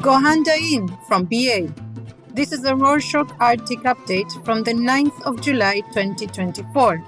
Gohanda In from BA. This is a Rorschach Arctic update from the 9th of July 2024.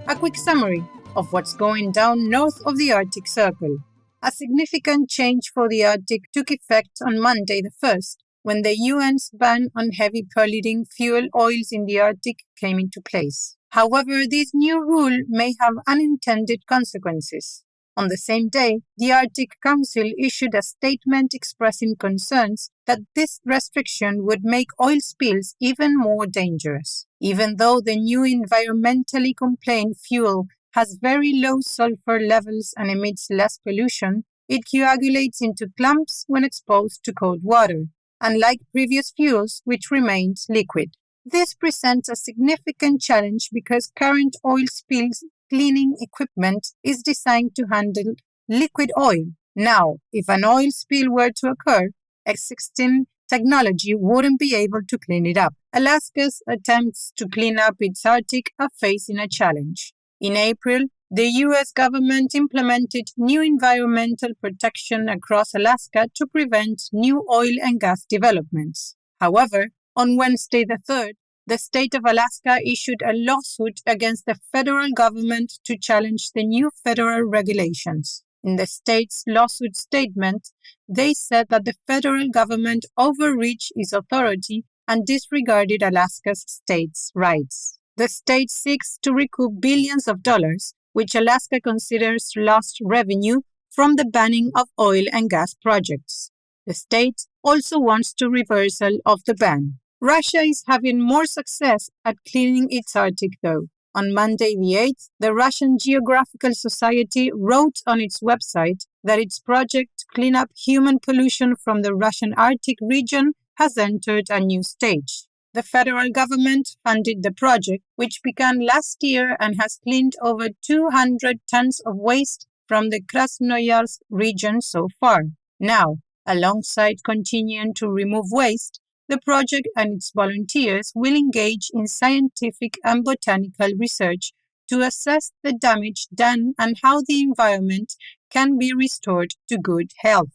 A quick summary of what's going down north of the Arctic Circle. A significant change for the Arctic took effect on Monday the 1st, when the UN's ban on heavy polluting fuel oils in the Arctic came into place. However, this new rule may have unintended consequences. On the same day, the Arctic Council issued a statement expressing concerns that this restriction would make oil spills even more dangerous. Even though the new environmentally complained fuel has very low sulfur levels and emits less pollution, it coagulates into clumps when exposed to cold water, unlike previous fuels which remained liquid. This presents a significant challenge because current oil spills cleaning equipment is designed to handle liquid oil. Now, if an oil spill were to occur, existing technology wouldn't be able to clean it up. Alaska's attempts to clean up its Arctic are facing a challenge. In April, the U.S. government implemented new environmental protection across Alaska to prevent new oil and gas developments. However, on Wednesday the 3rd, the state of Alaska issued a lawsuit against the federal government to challenge the new federal regulations. In the state's lawsuit statement, they said that the federal government overreached its authority and disregarded Alaska's states' rights. The state seeks to recoup billions of dollars, which Alaska considers lost revenue from the banning of oil and gas projects. The state also wants a reversal of the ban. Russia is having more success at cleaning its Arctic, though. On Monday the 8th, the Russian Geographical Society wrote on its website that its project to clean up human pollution from the Russian Arctic region has entered a new stage. The federal government funded the project, which began last year and has cleaned over 200 tons of waste from the Krasnoyarsk region so far. Now, alongside continuing to remove waste, the project and its volunteers will engage in scientific and botanical research to assess the damage done and how the environment can be restored to good health.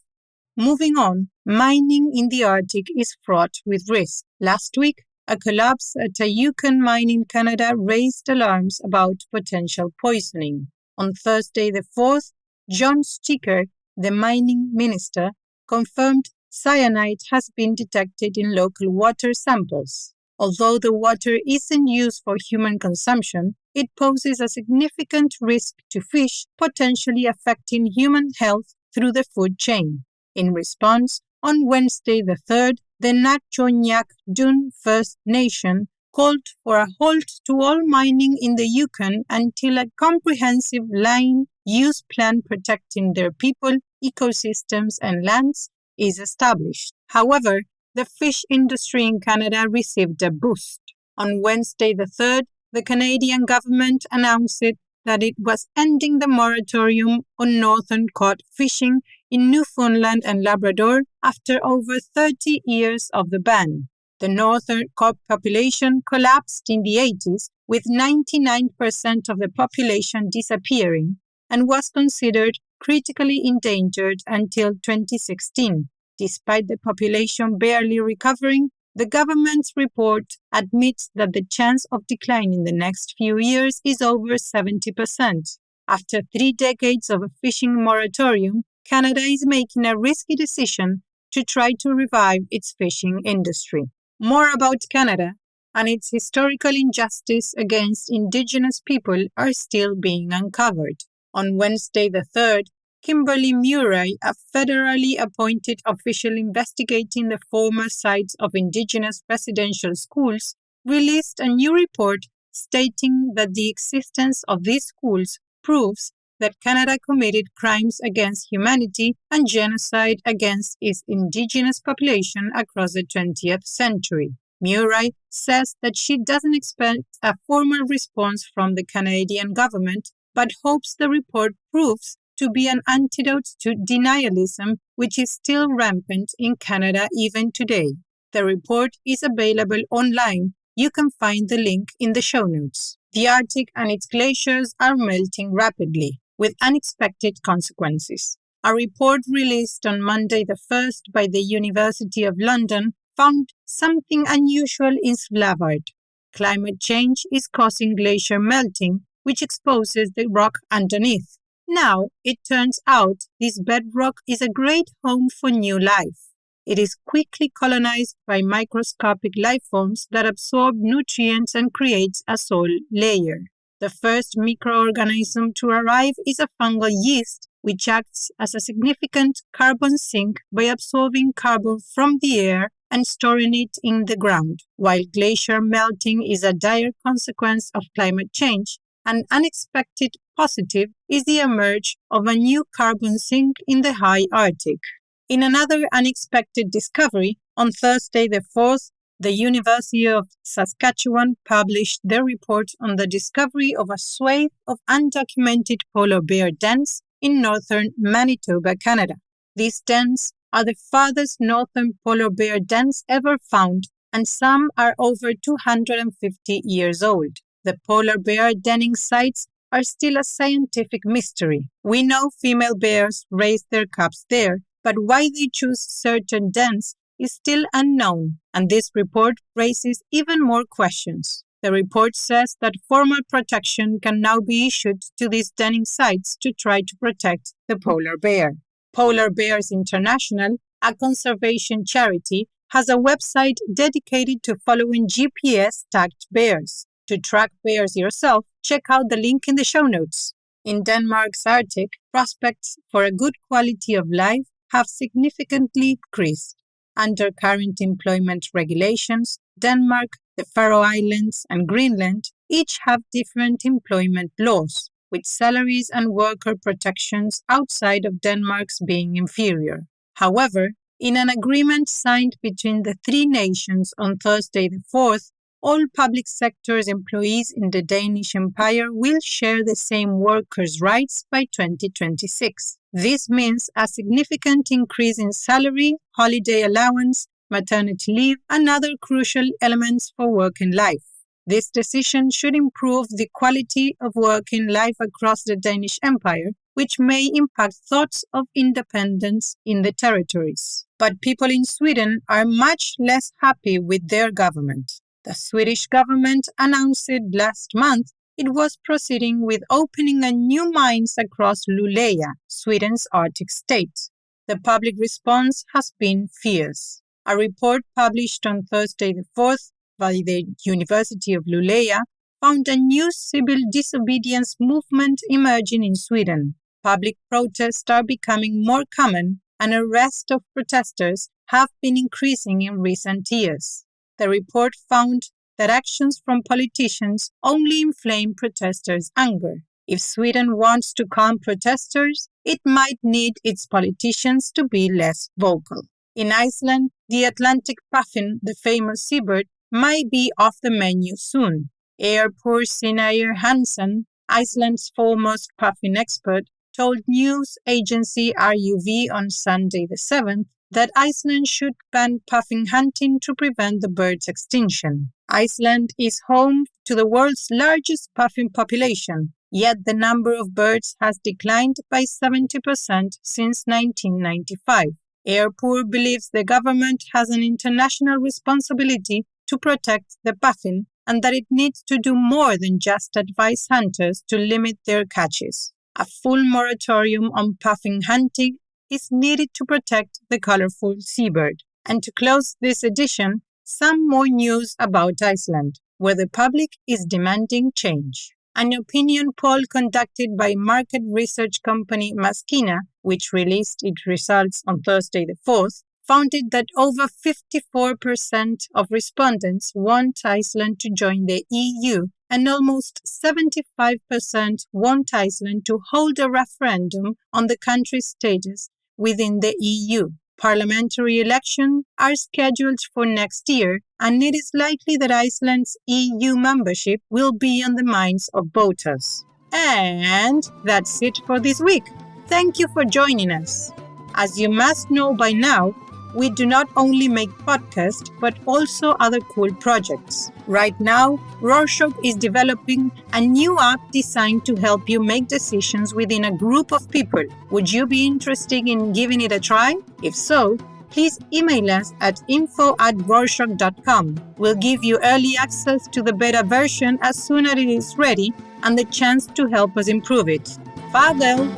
Moving on, mining in the Arctic is fraught with risk. Last week, a collapse at a Yukon mine in Canada raised alarms about potential poisoning. On Thursday the 4th, John Sticker, the mining minister, confirmed cyanide has been detected in local water samples. Although the water isn't used for human consumption, it poses a significant risk to fish, potentially affecting human health through the food chain. In response, on Wednesday the 3rd, the Natchoniak Dune First Nation called for a halt to all mining in the Yukon until a comprehensive land-use plan protecting their people, ecosystems, and lands is established. However, the fish industry in Canada received a boost. On Wednesday the 3rd, the Canadian government announced that it was ending the moratorium on northern cod fishing in Newfoundland and Labrador after over 30 years of the ban. The northern cod population collapsed in the 80s, with 99% of the population disappearing, and was considered critically endangered until 2016. Despite the population barely recovering, the government's report admits that the chance of decline in the next few years is over 70%. After 3 decades of a fishing moratorium, Canada is making a risky decision to try to revive its fishing industry. More about Canada and its historical injustice against Indigenous people are still being uncovered. On Wednesday the 3rd, Kimberly Murray, a federally appointed official investigating the former sites of Indigenous residential schools, released a new report stating that the existence of these schools proves that Canada committed crimes against humanity and genocide against its Indigenous population across the 20th century. Murray says that she doesn't expect a formal response from the Canadian government, but hopes the report proves to be an antidote to denialism, which is still rampant in Canada even today. The report is available online. You can find the link in the show notes. The Arctic and its glaciers are melting rapidly, with unexpected consequences. A report released on Monday the 1st by the University of London found something unusual in Svalbard. Climate change is causing glacier melting, which exposes the rock underneath. Now, it turns out this bedrock is a great home for new life. It is quickly colonized by microscopic life forms that absorb nutrients and creates a soil layer. The first microorganism to arrive is a fungal yeast, which acts as a significant carbon sink by absorbing carbon from the air and storing it in the ground. While glacier melting is a dire consequence of climate change, an unexpected positive is the emergence of a new carbon sink in the high Arctic. In another unexpected discovery, on Thursday the 4th, the University of Saskatchewan published their report on the discovery of a swathe of undocumented polar bear dens in northern Manitoba, Canada. These dens are the farthest northern polar bear dens ever found, and some are over 250 years old. The polar bear denning sites are still a scientific mystery. We know female bears raise their cubs there, but why they choose certain dens is still unknown, and this report raises even more questions. The report says that formal protection can now be issued to these denning sites to try to protect the polar bear. Polar Bears International, a conservation charity, has a website dedicated to following GPS-tagged bears. To track bears yourself, check out the link in the show notes. In Denmark's Arctic, prospects for a good quality of life have significantly increased. Under current employment regulations, Denmark, the Faroe Islands, and Greenland each have different employment laws, with salaries and worker protections outside of Denmark's being inferior. However, in an agreement signed between the three nations on Thursday the 4th, all public sector's employees in the Danish Empire will share the same workers' rights by 2026. This means a significant increase in salary, holiday allowance, maternity leave, and other crucial elements for working life. This decision should improve the quality of working life across the Danish Empire, which may impact thoughts of independence in the territories. But people in Sweden are much less happy with their government. The Swedish government announced last month it was proceeding with opening a new mines across Luleå, Sweden's Arctic state. The public response has been fierce. A report published on Thursday the 4th by the University of Luleå found a new civil disobedience movement emerging in Sweden. Public protests are becoming more common, and arrests of protesters have been increasing in recent years. The report found that actions from politicians only inflame protesters' anger. If Sweden wants to calm protesters, it might need its politicians to be less vocal. In Iceland, the Atlantic puffin, the famous seabird, might be off the menu soon. Airport Sinayr Hansen, Iceland's foremost puffin expert, told news agency RUV on Sunday the 7th that Iceland should ban puffin hunting to prevent the bird's extinction. Iceland is home to the world's largest puffin population, yet the number of birds has declined by 70% since 1995. Airport believes the government has an international responsibility to protect the puffin and that it needs to do more than just advise hunters to limit their catches. A full moratorium on puffin hunting is needed to protect the colorful seabird. And to close this edition, some more news about Iceland, where the public is demanding change. An opinion poll conducted by market research company Maskina, which released its results on Thursday the 4th, found that over 54% of respondents want Iceland to join the EU, and almost 75% want Iceland to hold a referendum on the country's status within the EU. Parliamentary elections are scheduled for next year, and it is likely that Iceland's EU membership will be on the minds of voters. And that's it for this week. Thank you for joining us. As you must know by now, we do not only make podcasts, but also other cool projects. Right now, Rorschach is developing a new app designed to help you make decisions within a group of people. Would you be interested in giving it a try? If so, please email us at info@rorschach.com. We'll give you early access to the beta version as soon as it is ready and the chance to help us improve it. Farewell!